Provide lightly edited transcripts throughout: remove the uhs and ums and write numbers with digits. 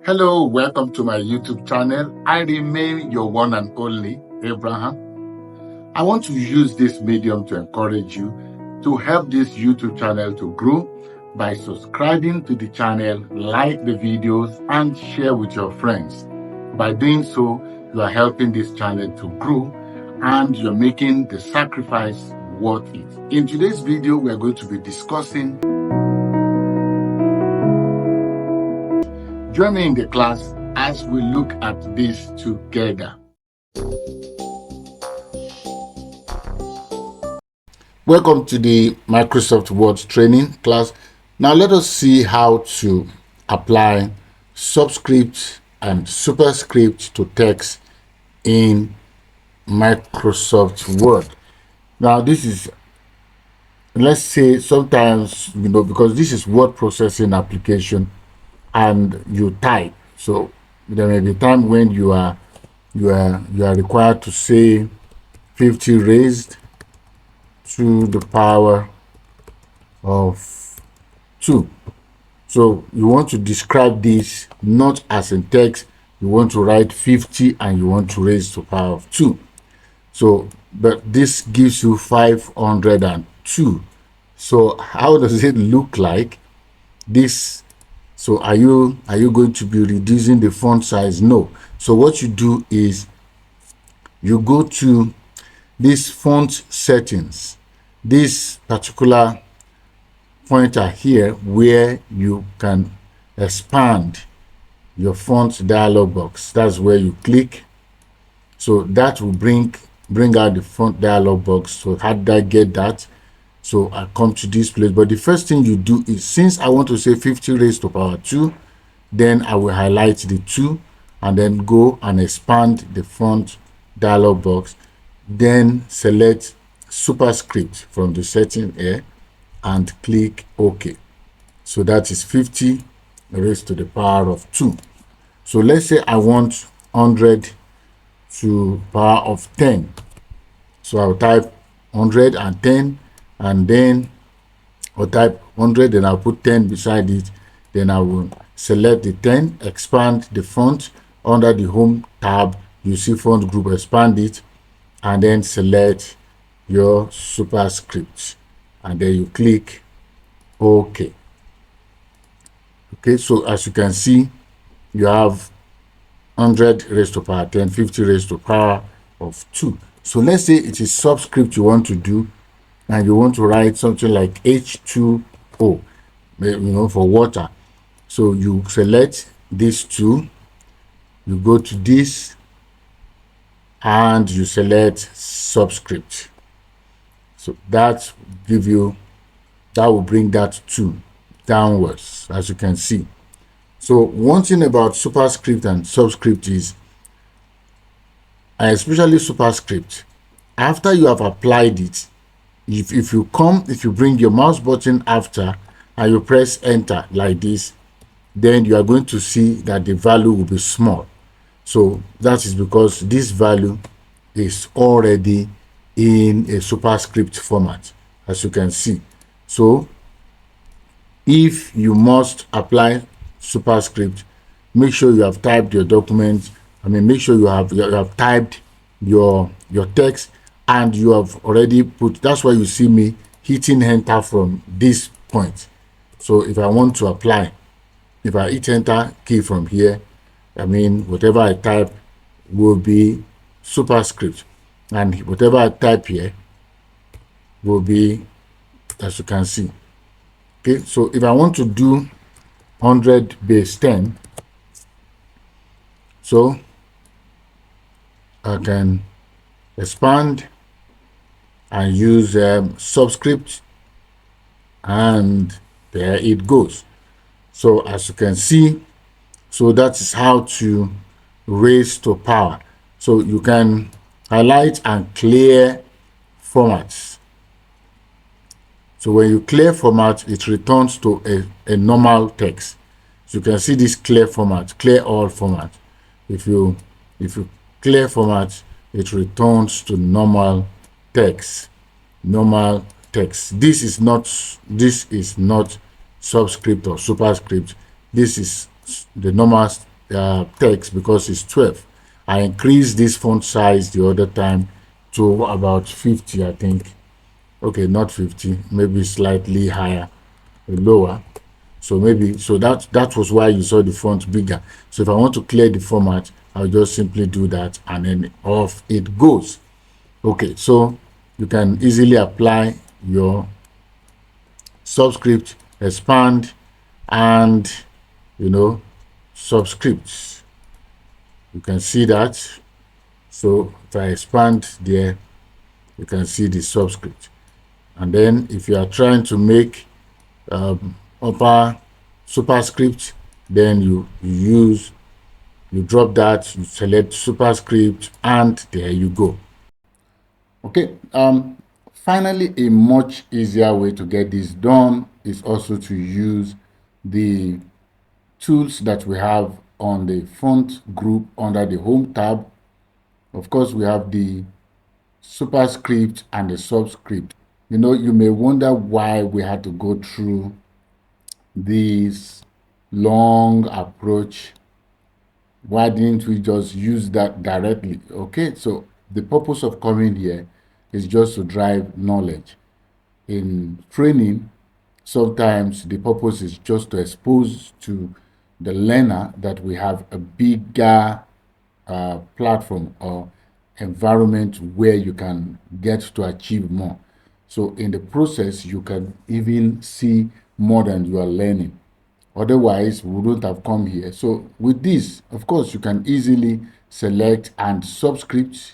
Hello, welcome to my YouTube channel. I remain your one and only Abraham. I want to use this medium to encourage you to help this YouTube channel to grow by subscribing to the channel, like the videos, and share with your friends. By doing so, you are helping this channel to grow and you're making the sacrifice worth it. In today's video, we are going to be discussing. Join me in the class as we look at this together. Welcome to the Microsoft Word training class. Now let us see how to apply subscript and superscript to text in Microsoft Word. Now this is, let's say sometimes, because this is word processing application and you type, so there may be time when you are required to say 50 raised to the power of 2. So you want to describe this not as in text, you want to write 50 and you want to raise to the power of 2. So but this gives you 502. So how does it look like this? So are you going to be reducing the font size? No. So what you do is you go to this font settings, this particular pointer here where you can expand your font dialog box. That's where you click. So that will bring out the font dialog box. So how did I get that? So I come to this place, but the first thing you do is, since I want to say 50 raised to power 2, then I will highlight the 2 and then go and expand the font dialog box, then select superscript from the setting here and click OK. So that is 50 raised to the power of 2. So let's say I want 100 to power of 10. So I'll type 110 and then I'll type 100, then I'll put 10 beside it. Then I will select the 10, expand the font. Under the home tab, you see font group, expand it, and then select your superscript, and then you click OK. Okay, so as you can see, you have 100 raised to power 10, 50 raised to power of 2. So let's say it is subscript you want to do, and you want to write something like H2O, for water. So you select these two, you go to this, and you select subscript. So that will bring that 2 downwards, as you can see. So one thing about superscript and subscript is, especially superscript, after you have applied it, if you bring your mouse button after and you press enter like this, then you are going to see that the value will be small. So that is because this value is already in a superscript format, as you can see. So if you must apply superscript, make sure you have typed your document. Make sure you have typed your text, and you have already put. That's why you see me hitting enter from this point. So if I want to apply, if I hit enter key from here, whatever I type will be superscript, and whatever I type here will be, as you can see. Okay, so if I want to do 100 base 10, so I can expand and use subscript, and there it goes. So as you can see, so that is how to raise to power. So you can highlight and clear formats. So when you clear format, it returns to a normal text. So you can see this clear format, clear all format. If you clear format, it returns to normal text. This is not subscript or superscript. This is the normal text because it's 12. I increased this font size the other time to about 50, I think. Okay, not 50, maybe slightly higher, lower. So maybe, so that was why you saw the font bigger. So if I want to clear the format, I'll just simply do that and then off it goes. Okay, so you can easily apply your subscript, expand, and subscripts. You can see that. So if I expand there, you can see the subscript. And then if you are trying to make upper superscript, then you drop that, you select superscript, and there you go. Okay, finally, a much easier way to get this done is also to use the tools that we have on the font group under the home tab. Of course, we have the superscript and the subscript. You may wonder why we had to go through this long approach. Why didn't we just use that directly? Okay, so the purpose of coming here is just to drive knowledge. In training, sometimes the purpose is just to expose to the learner that we have a bigger platform or environment where you can get to achieve more. So in the process, you can even see more than you are learning. Otherwise, we wouldn't have come here. So with this, of course, you can easily select and subscript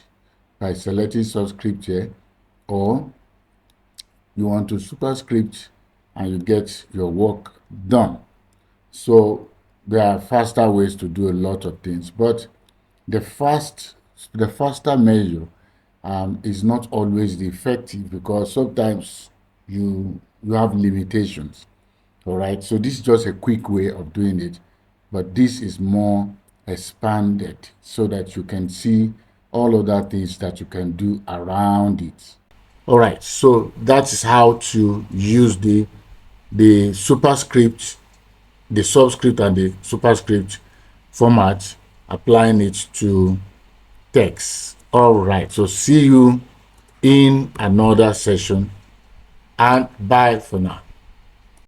by selecting subscript here, or you want to superscript and you get your work done. So there are faster ways to do a lot of things, but the faster measure is not always the effective, because sometimes you have limitations. All right, so this is just a quick way of doing it, but this is more expanded so that you can see all other things that you can do around it. All right, so that is how to use the superscript, the subscript and the superscript format, applying it to text. All right, so see you in another session, and bye for now.